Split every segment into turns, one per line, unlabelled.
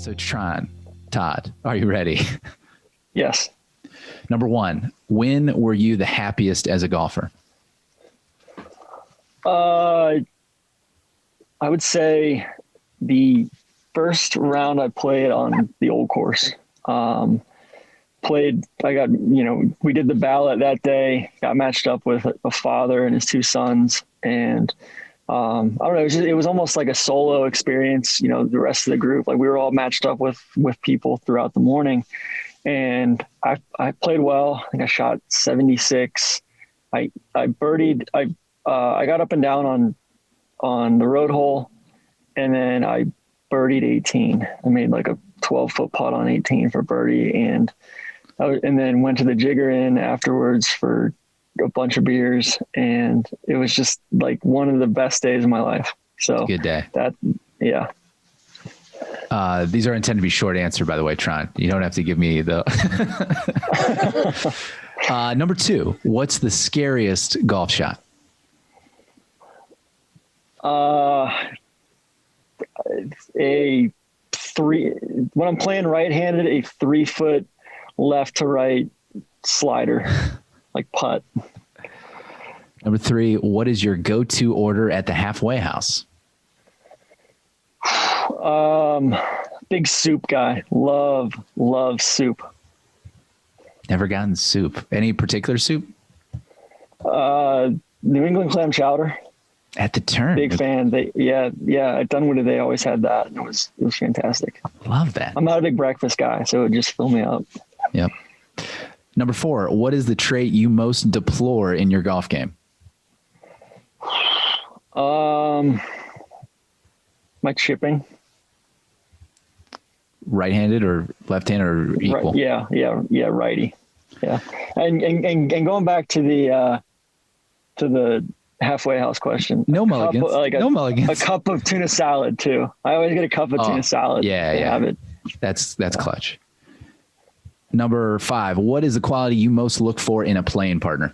So Tron, Todd, are you ready?
Yes.
Number one, when were you the happiest as a golfer?
I would say the first round I played on the old course. We did the ballot that day, got matched up with a father and his two sons. And I don't know, it was almost like a solo experience, the rest of the group, like we were all matched up with people throughout the morning. And I played well. I think I shot 76. I birdied. I got up and down on the road hole, and then I birdied 18. I made like a 12-foot putt on 18 for birdie, and then went to the Jigger Inn afterwards for a bunch of beers, and it was just like one of the best days of my life. So
good day.
Yeah.
These are intended to be short answer, by the way, Tron. You don't have to give me the. Number two, what's the scariest golf shot?
When I'm playing right-handed, a 3-foot left to right slider, like putt.
Number three, what is your go-to order at the halfway house?
Big soup guy. Love soup.
Never gotten soup. Any particular soup?
New England clam chowder.
At the turn.
Big fan. At Dunwoody, they always had that. And it was fantastic.
Love that.
I'm not a big breakfast guy, so it just filled me up.
Yep. Number four, what is the trait you most deplore in your golf game?
My chipping.
Right-handed or left-handed or equal?
Yeah, righty. Yeah. And going back to the halfway house question.
No mulligans. No mulligans.
A cup of tuna salad too. I always get a cup of tuna salad.
Yeah.
Have it.
That's clutch. Number five, what is the quality you most look for in a playing partner?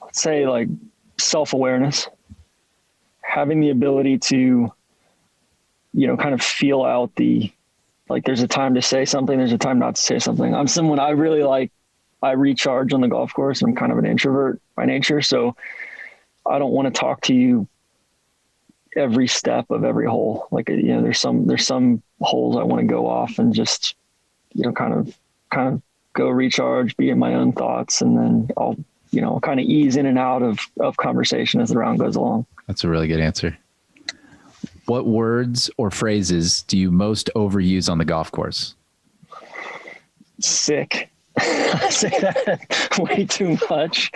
Let's say like self-awareness, having the ability to, kind of feel out like there's a time to say something, there's a time not to say something. I'm someone I really like, I recharge on the golf course. I'm kind of an introvert by nature. So I don't want to talk to you every step of every hole. Like, there's some holes I want to go off and just, kind of go recharge, be in my own thoughts. And then I'll, kind of ease in and out of conversation as the round goes along. That's
a really good answer. What words or phrases do you most overuse on the golf course?
Sick. I say that way too much.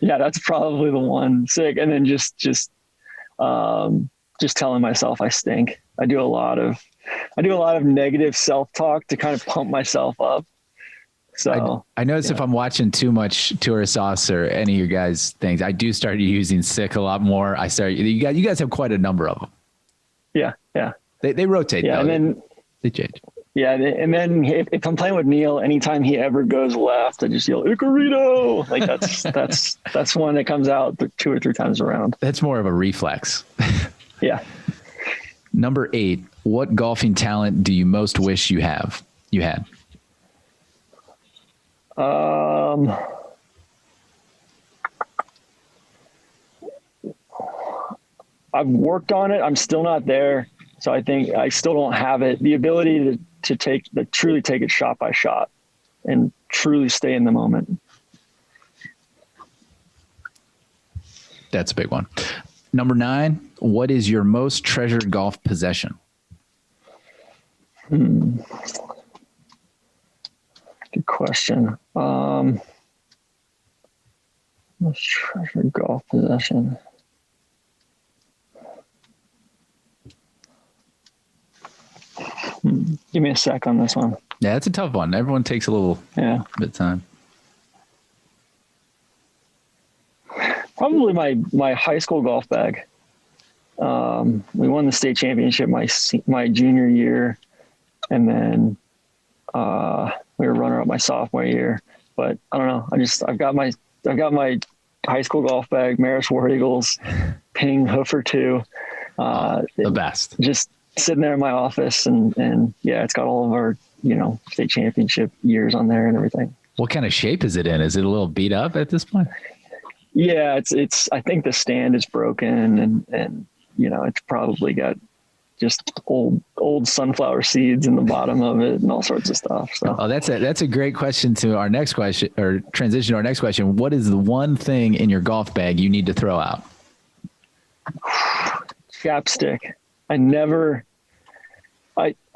That's probably the one. Sick. And then just telling myself I stink. I do a lot of negative self-talk to kind of pump myself up. So
I notice if I'm watching too much Tourist Sauce or any of your guys' things, I do start using sick a lot more. You guys have quite a number of them.
Yeah.
They rotate.
Yeah.
Though.
And then
they change.
Yeah. And then if I'm playing with Neil, anytime he ever goes left, I just yell Icarito. Like that's one that comes out 2 or 3 times around.
That's more of a reflex.
Yeah.
Number 8, what golfing talent do you most wish you had?
I've worked on it. I'm still not there. So I think I still don't have it. The ability to truly take it shot by shot and truly stay in the moment.
That's a big one. Number 9, what is your most treasured golf possession?
Good question. Most treasured golf possession. Give me a sec on this one.
Yeah, that's a tough one. Everyone takes a little bit of time.
Probably my high school golf bag. We won the state championship my junior year, and then we were runner up my sophomore year. But I don't know. I've got my high school golf bag, Maris War Eagles, Ping Hoofer 2.
The best.
Just sitting there in my office, and yeah, it's got all of our, state championship years on there and everything.
What kind of shape is it in? Is it a little beat up at this point?
Yeah, it's, I think the stand is broken and, it's probably got just old sunflower seeds in the bottom of it and all sorts of stuff. So,
that's a great question to our next question, or transition to our next question. What is the one thing in your golf bag you need to throw out?
Chapstick.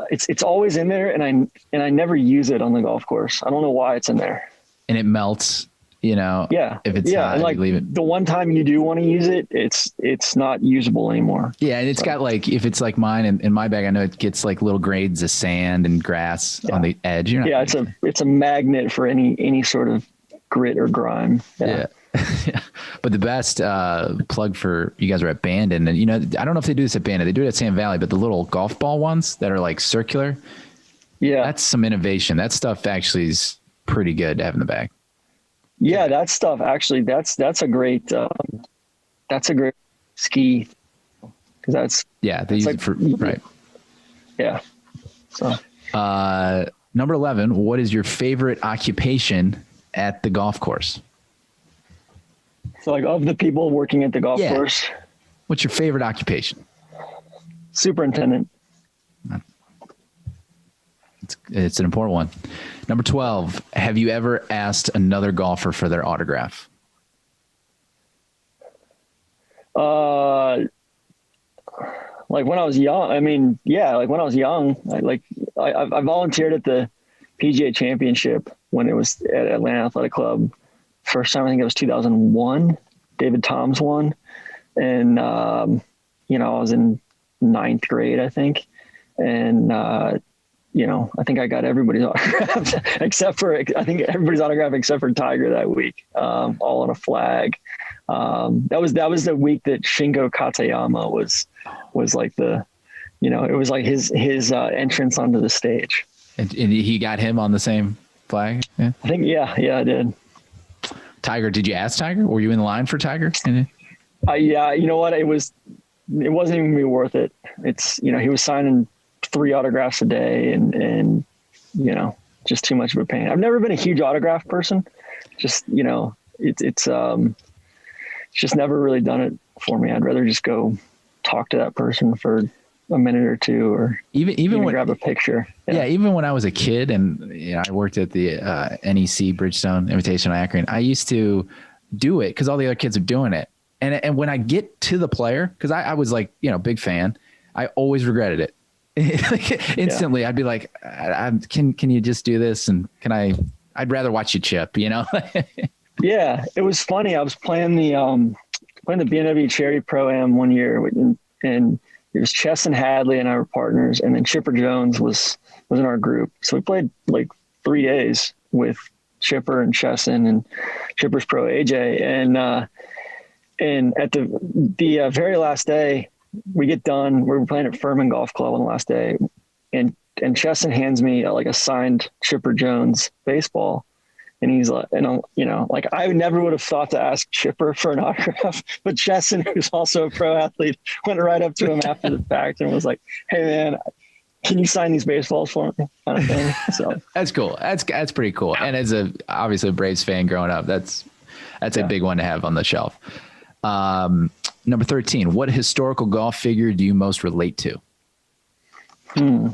It's always in there, and I never use it on the golf course. I don't know why it's in there.
And it melts,
Yeah.
If it's hot,
and like
you leave it.
the one time you do want to use it, it's not usable anymore.
Yeah, and it's got like, if it's like mine in my bag, I know it gets like little grains of sand and grass on the edge.
It's a magnet for any sort of grit or grime.
Yeah. But the best plug for you guys are at Bandon, and I don't know if they do this at Bandon. They do it at Sand Valley, but the little golf ball ones that are like circular. Yeah, that's some innovation. That stuff actually is pretty good to have in the bag.
Yeah, that stuff actually that's a great ski, because
they use it for right.
Yeah. So
number 11, what is your favorite occupation at the golf course?
So like of the people working at the golf course,
what's your favorite occupation?
Superintendent.
It's an important one. Number 12, have you ever asked another golfer for their autograph?
Like when I was young, like when I was young, I volunteered at the PGA Championship when it was at Atlanta Athletic Club. First time, I think it was 2001. David Toms won. And, I was in 9th grade, I think. And, I think I got everybody's autograph except for Tiger that week, all on a flag. That was the week that Shingo Katayama was like it was like his entrance onto the stage.
And he got him on the same flag? Yeah.
I think, yeah, I did.
Tiger, did you ask Tiger? Were you in line for Tiger?
Yeah, you know what? It wasn't even gonna be worth it. It's, he was signing 3 autographs a day and just too much of a pain. I've never been a huge autograph person. Just, it's just never really done it for me. I'd rather just go talk to that person for a minute or two, or even when, grab a picture.
Yeah. Even when I was a kid and I worked at the NEC Bridgestone Invitational Akron, I used to do it because all the other kids are doing it. And when I get to the player, because I was like, big fan, I always regretted it. Like instantly. I'd be like, can you just do this? And I'd rather watch you chip,
Yeah, it was funny. I was playing the BMW Cherry Pro-Am one year, and it was Chess and Hadley and I were partners, and then Chipper Jones was in our group. So we played like 3 days with Chipper and Chesson and Chipper's pro AJ. And at the very last day, we get done. We were playing at Furman Golf Club on the last day, and Chesson hands me like a signed Chipper Jones baseball. And he's like, I never would have thought to ask Chipper for an autograph, but Chesson, who's also a pro athlete, went right up to him after the fact and was like, "Hey man, can you sign these baseballs for me?" Kind of thing. So
that's cool. That's pretty cool. And as obviously a Braves fan growing up, that's a big one to have on the shelf. Number 13, what historical golf figure do you most relate to?
Good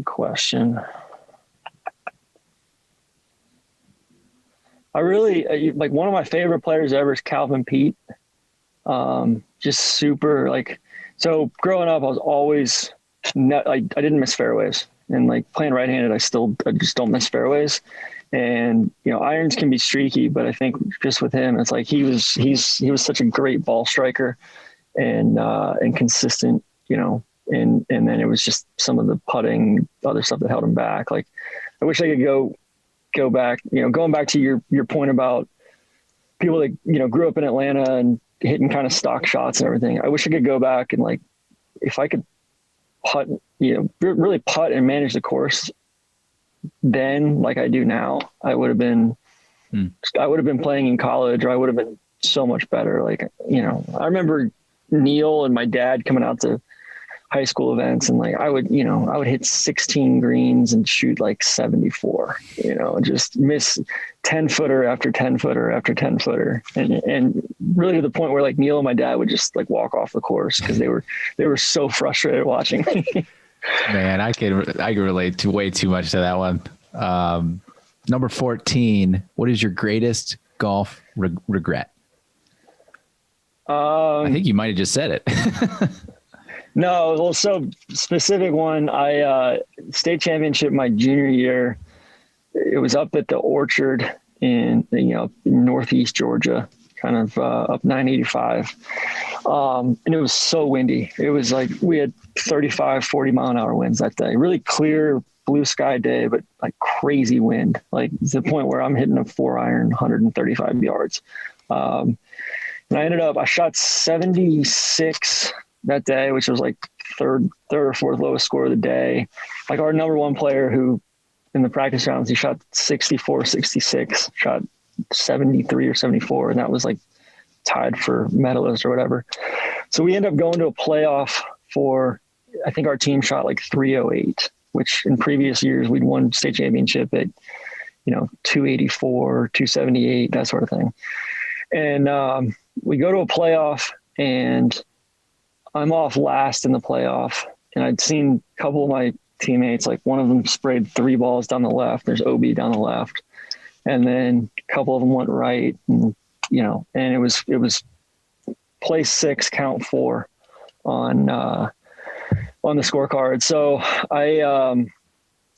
question. I really like one of my favorite players ever is Calvin Peete. Just super so growing up, I was always, I didn't miss fairways, and like playing right-handed, I just don't miss fairways. And, irons can be streaky, but I think just with him, it's like he was such a great ball striker and consistent, and then it was just some of the putting, other stuff that held him back. Like, I wish I could go back, going back to your point about people that, grew up in Atlanta and hitting kind of stock shots and everything. I wish I could go back and if I could putt, really putt and manage the course then like I do now, I would have been I would have been playing in college, or I would have been so much better. Like, you know, I remember Neil and my dad coming out to high school events, and like I would hit 16 greens and shoot like 74, you know, just miss 10 footer after 10 footer after 10 footer. And really to the point where like Neil and my dad would just like walk off the course because they were so frustrated watching me.
Man, I can relate to way too much to that one. Number 14, what is your greatest golf regret? I think you might've just said it.
No, well, so specific one, I state championship my junior year. It was up at the Orchard in Northeast Georgia, kind of up 985. And it was so windy. It was like we had 35, 40 mile an hour winds that day. Really clear blue sky day, but like crazy wind. Like to the point where I'm hitting a 4-iron 135 yards. And I shot 76 that day, which was like third or fourth lowest score of the day. Like our number one player who in the practice rounds, he shot 64, 66, shot 73 or 74. And that was like tied for medalist or whatever. So we ended up going to a playoff for, I think our team shot like 308, which in previous years we'd won state championship at, 284, 278, that sort of thing. And we go to a playoff and I'm off last in the playoff, and I'd seen a couple of my teammates, like one of them sprayed 3 balls down the left. There's OB down the left. And then a couple of them went right, and, and it was place 6, count 4 on the scorecard. So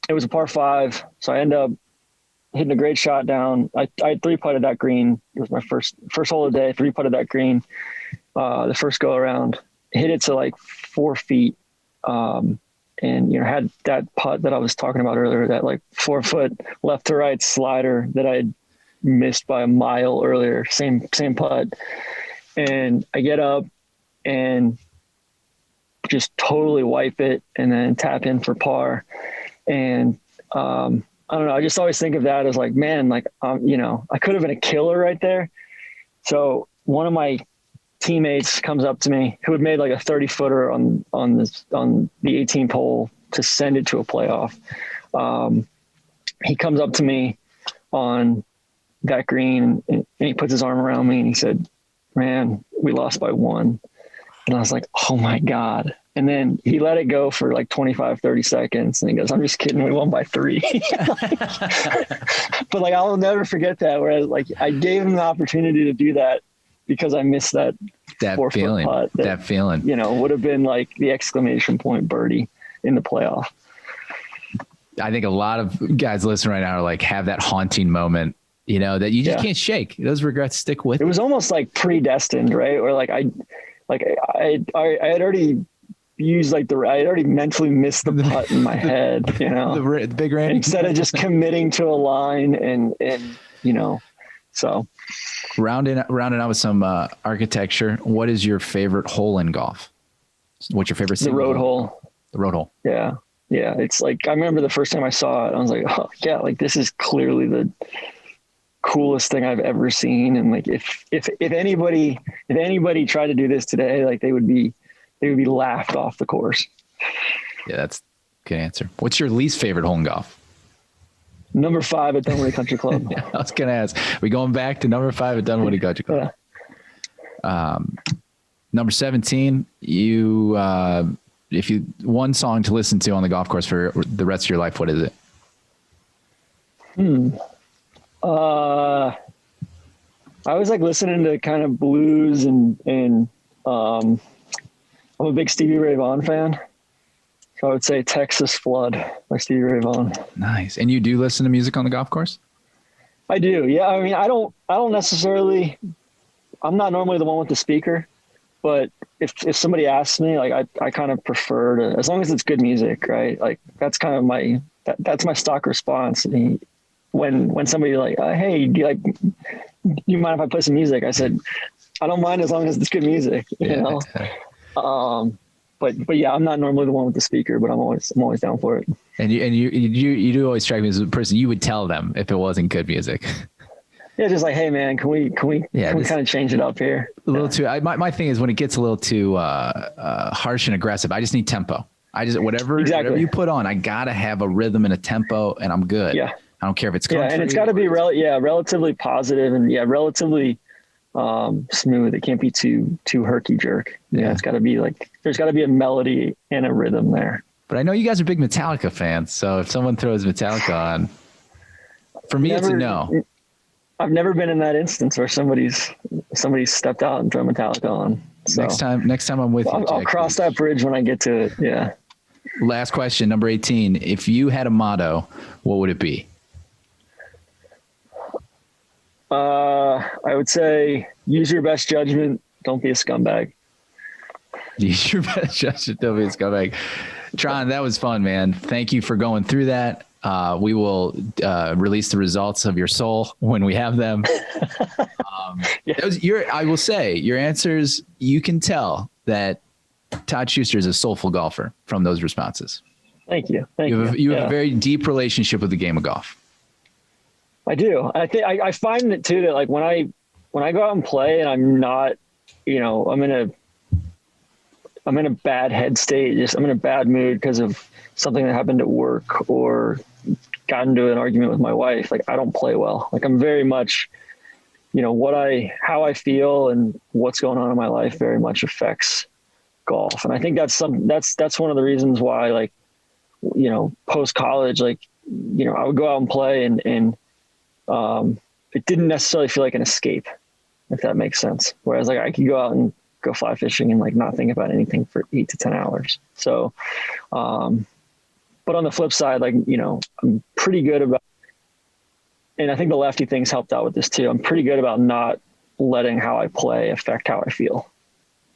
it was a par 5. So I end up hitting a great shot down. I 3-putted that green. It was my first hole of the day, 3-putted that green, the first go around. Hit it to like 4 feet, and had that putt that I was talking about earlier, that like 4-foot left to right slider that I had missed by a mile earlier. Same putt, and I get up and just totally wipe it, and then tap in for par. And I don't know. I just always think of that as like, man, like I could have been a killer right there. So one of my teammates comes up to me who had made like a 30-footer on the 18th hole to send it to a playoff. He comes up to me on that green and he puts his arm around me and he said, "Man, we lost by 1." And I was like, "Oh my God." And then he let it go for like 25, 30 seconds. And he goes, "I'm just kidding. We won by 3. But like, I'll never forget that. Whereas like I gave him the opportunity to do that because I missed that 4-foot
feeling,
putt.
That feeling,
would have been like the exclamation point birdie in the playoff.
I think a lot of guys listening right now are like, have that haunting moment, that you just can't shake. Those regrets stick with
it. It was almost like predestined, right? Or like I had already used I had already mentally missed the putt in my head,
the big rain,
instead of just committing to a line and so.
Rounding out with some architecture. What is your favorite hole in golf? What's your favorite?
The road hole.
The road hole.
Yeah. Yeah. It's like, I remember the first time I saw it, I was like, oh yeah, like this is clearly the coolest thing I've ever seen. And like, if anybody tried to do this today, like they would be laughed off the course.
Yeah. That's a good answer. What's your least favorite hole in golf?
Number 5 at Dunwoody Country Club.
Yeah, I was going to ask, we going back to number 5 at Dunwoody Country Club. Yeah. Number 17, if you one song to listen to on the golf course for the rest of your life, what is it?
I was like listening to kind of blues and I'm a big Stevie Ray Vaughan fan. So I would say Texas Flood by Stevie Ray Vaughan.
Nice. And you do listen to music on the golf course?
I do. Yeah. I mean, I don't necessarily, I'm not normally the one with the speaker, but if somebody asks me, like I kind of prefer to, as long as it's good music, right? Like that's kind of that's my stock response. When somebody like, hey, do you mind if I play some music? I said, I don't mind as long as it's good music, you know? But yeah, I'm not normally the one with the speaker, but I'm always down for it.
And you do always strike me as a person, you would tell them if it wasn't good music.
Yeah, just like, hey man, can we kind of change it up here?
A little too. My thing is when it gets a little too harsh and aggressive. I just need tempo. Whatever you put on, I gotta have a rhythm and a tempo, and I'm good.
Yeah,
I don't care if it's country.
Yeah, and it's got to be relatively positive and relatively smooth. It can't be too herky jerk. Yeah, it's got to be like there's got to be a melody and a rhythm there.
But I know you guys are big Metallica fans, so if someone throws Metallica on, for me it's a no.
I've never been in that instance where somebody's stepped out and thrown Metallica on. So
next time I'm with you,
I'll cross that bridge when I get to it. Yeah.
Last question, number 18. If you had a motto, what would it be?
I would say use your best judgment. Don't be a scumbag.
Use your best judgment. Don't be a scumbag. Tron, that was fun, man. Thank you for going through that. We will release the results of your soul when we have them. I will say your answers, you can tell that Todd Schuster is a soulful golfer from those responses.
Thank you.
You have a very deep relationship with the game of golf.
I do. I think I find it too that like when I go out and play and I'm not, I'm in a bad head state. I'm in a bad mood because of something that happened at work or got into an argument with my wife. Like I don't play well. Like I'm very much, how I feel and what's going on in my life very much affects golf. And I think that's one of the reasons why, like, post college, like, I would go out and play and it didn't necessarily feel like an escape, if that makes sense. Whereas like I could go out and go fly fishing and like not think about anything for 8 to 10 hours. So, but on the flip side, like, I'm pretty good about, and I think the lefty things helped out with this too. I'm pretty good about not letting how I play affect how I feel.